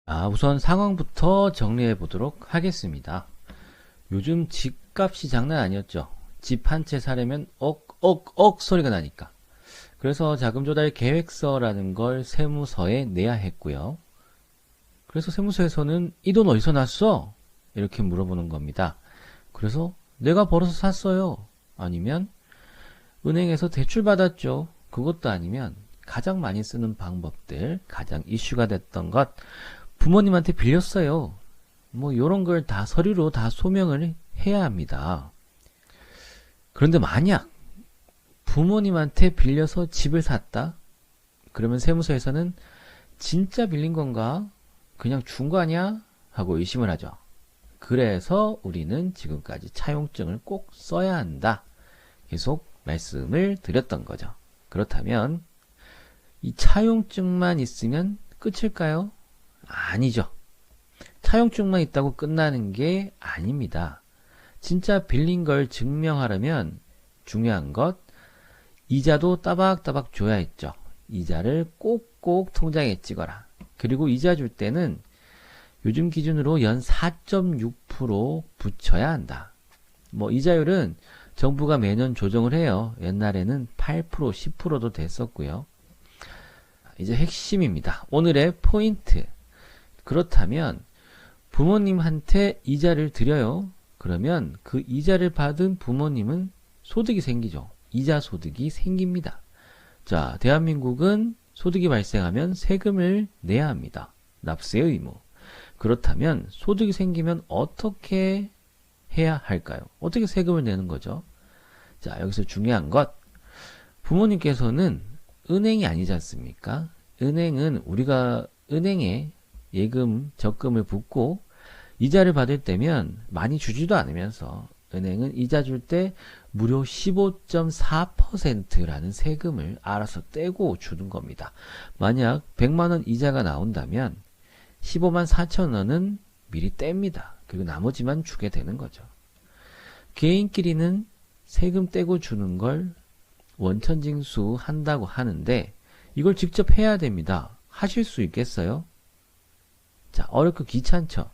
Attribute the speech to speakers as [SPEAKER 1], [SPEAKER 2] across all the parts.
[SPEAKER 1] 우선 상황부터 정리해 보도록 하겠습니다. 요즘 집값이 장난 아니었죠. 집 한 채 사려면 억 소리가 나니까. 그래서 자금 조달 계획서라는 걸 세무서에 내야 했고요. 그래서 세무서에서는 이 돈 어디서 났어? 이렇게 물어보는 겁니다. 그래서 내가 벌어서 샀어요. 아니면 은행에서 대출 받았죠. 그것도 아니면 가장 많이 쓰는 방법들, 가장 이슈가 됐던 것, 부모님한테 빌렸어요. 뭐 요런 걸 다 서류로 다 소명을 해야 합니다. 그런데 만약 부모님한테 빌려서 집을 샀다? 그러면 세무서에서는 진짜 빌린 건가? 그냥 준 거 아니야? 하고 의심을 하죠. 그래서 우리는 지금까지 차용증을 꼭 써야 한다. 계속 말씀을 드렸던 거죠. 그렇다면 이 차용증만 있으면 끝일까요? 아니죠. 차용증만 있다고 끝나는 게 아닙니다. 진짜 빌린 걸 증명하려면 중요한 것, 이자도 따박따박 줘야 했죠. 이자를 꼭꼭 통장에 찍어라. 그리고 이자 줄 때는 요즘 기준으로 연 4.6% 붙여야 한다. 뭐 이자율은 정부가 매년 조정을 해요. 옛날에는 8%, 10%도 됐었고요. 이제 핵심입니다. 오늘의 포인트. 그렇다면 부모님한테 이자를 드려요. 그러면 그 이자를 받은 부모님은 소득이 생기죠. 이자 소득이 생깁니다. 자, 대한민국은 소득이 발생하면 세금을 내야 합니다. 납세의 의무. 그렇다면 소득이 생기면 어떻게 해야 할까요? 어떻게 세금을 내는 거죠? 자, 여기서 중요한 것. 부모님께서는 은행이 아니지 않습니까? 은행은 우리가 은행에 예금, 적금을 붓고 이자를 받을 때면 많이 주지도 않으면서 은행은 이자 줄 때 무려 15.4%라는 세금을 알아서 떼고 주는 겁니다. 만약 100만원 이자가 나온다면 15만 4천 원은 미리 뗍니다. 그리고 나머지만 주게 되는 거죠. 개인끼리는 세금 떼고 주는 걸 원천징수 한다고 하는데 이걸 직접 해야 됩니다. 하실 수 있겠어요? 자, 어렵고 귀찮죠?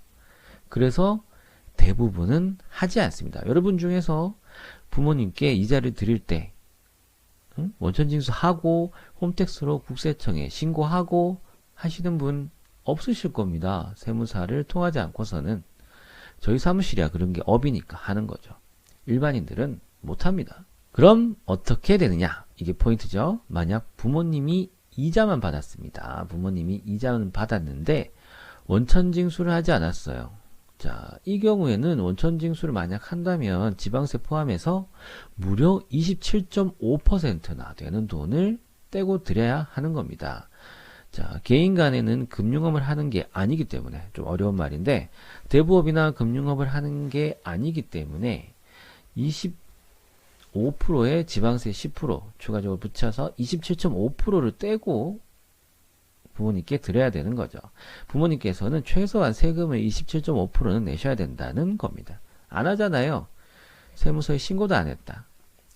[SPEAKER 1] 그래서 대부분은 하지 않습니다. 여러분 중에서 부모님께 이자를 드릴 때 원천징수하고 홈택스로 국세청에 신고하고 하시는 분 없으실 겁니다. 세무사를 통하지 않고서는. 저희 사무실이야 그런 게 업이니까 하는 거죠. 일반인들은 못합니다. 그럼 어떻게 되느냐? 이게 포인트죠. 만약 부모님이 이자만 받았습니다. 부모님이 이자만 받았는데 원천징수를 하지 않았어요. 자, 이 경우에는 원천징수를 만약 한다면 지방세 포함해서 무려 27.5%나 되는 돈을 떼고 드려야 하는 겁니다. 자, 개인 간에는 금융업을 하는 게 아니기 때문에 좀 어려운 말인데 대부업이나 금융업을 하는 게 아니기 때문에 25%에 지방세 10% 추가적으로 붙여서 27.5%를 떼고 부모님께 드려야 되는 거죠. 부모님께서는 최소한 세금의 27.5%는 내셔야 된다는 겁니다. 안 하잖아요. 세무서에 신고도 안 했다.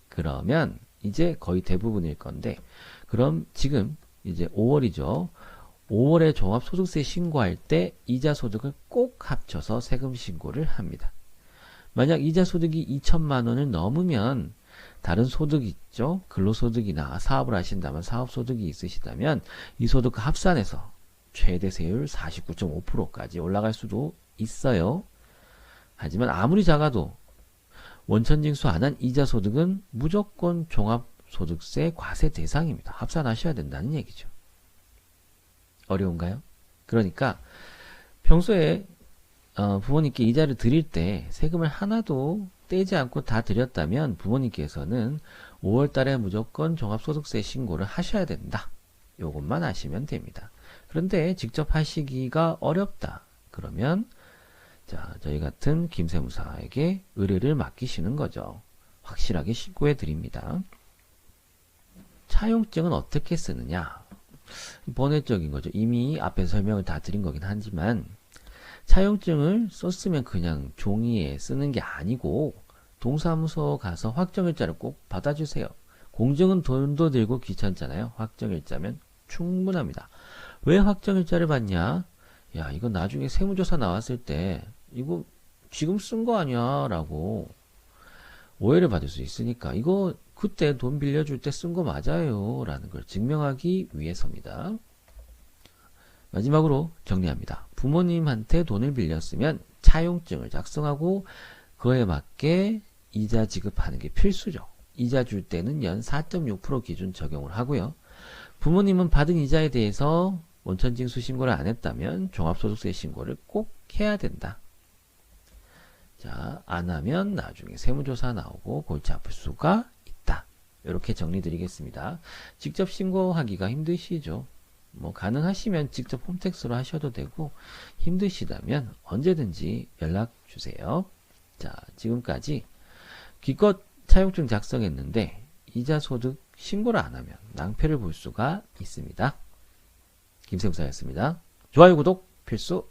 [SPEAKER 1] 그러면 이제 거의 대부분일 건데 그럼 지금 이제 5월이죠. 5월에 종합소득세 신고할 때 이자소득을 꼭 합쳐서 세금 신고를 합니다. 만약 이자소득이 2천만 원을 넘으면 다른 소득 있죠? 근로소득이나 사업을 하신다면 사업소득이 있으시다면 이 소득 합산해서 최대 세율 49.5%까지 올라갈 수도 있어요. 하지만 아무리 작아도 원천징수 안 한 이자소득은 무조건 종합소득세 과세 대상입니다. 합산하셔야 된다는 얘기죠. 어려운가요? 그러니까 평소에 부모님께 이자를 드릴 때 세금을 하나도 떼지 않고 다 드렸다면 부모님께서는 5월 달에 무조건 종합소득세 신고를 하셔야 된다. 요것만 아시면 됩니다. 그런데 직접 하시기가 어렵다. 그러면 자, 저희 같은 김세무사에게 의뢰를 맡기시는 거죠. 확실하게 신고해 드립니다. 차용증은 어떻게 쓰느냐? 번외적인 거죠. 이미 앞에 설명을 다 드린 거긴 하지만 차용증을 썼으면 그냥 종이에 쓰는 게 아니고 동사무소 가서 확정일자를 꼭 받아주세요. 공증은 돈도 들고 귀찮잖아요. 확정일자면 충분합니다. 왜 확정일자를 받냐? 야, 이거 나중에 세무조사 나왔을 때 이거 지금 쓴 거 아니야? 라고 오해를 받을 수 있으니까 이거 그때 돈 빌려줄 때 쓴 거 맞아요. 라는 걸 증명하기 위해서입니다. 마지막으로 정리합니다. 부모님한테 돈을 빌렸으면 차용증을 작성하고 그에 맞게 이자 지급하는 게 필수죠. 이자 줄 때는 연 4.6% 기준 적용을 하고요. 부모님은 받은 이자에 대해서 원천징수 신고를 안 했다면 종합소득세 신고를 꼭 해야 된다. 자, 안 하면 나중에 세무조사 나오고 골치 아플 수가 있다. 이렇게 정리 드리겠습니다. 직접 신고하기가 힘드시죠? 뭐 가능하시면 직접 홈택스로 하셔도 되고 힘드시다면 언제든지 연락 주세요. 자, 지금까지 기껏 차용증 작성했는데 이자 소득 신고를 안 하면 낭패를 볼 수가 있습니다. 김세무사였습니다. 좋아요, 구독 필수.